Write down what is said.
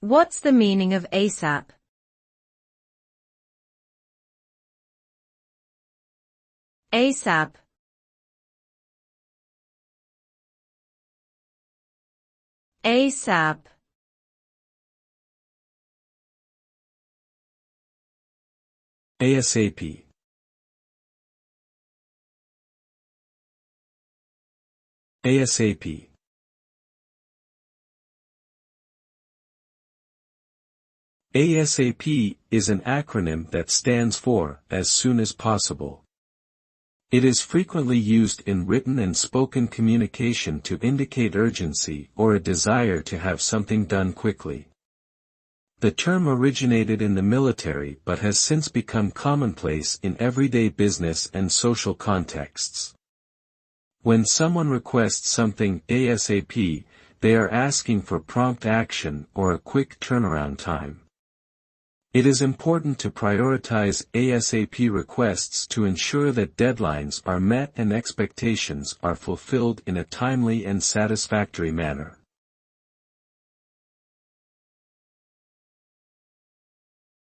What's the meaning of ASAP? ASAP. ASAP. ASAP. ASAP. ASAP is an acronym that stands for as soon as possible. It is frequently used in written and spoken communication to indicate urgency or a desire to have something done quickly. The term originated in the military but has since become commonplace in everyday business and social contexts. When someone requests something ASAP, they are asking for prompt action or a quick turnaround time. It is important to prioritize ASAP requests to ensure that deadlines are met and expectations are fulfilled in a timely and satisfactory manner.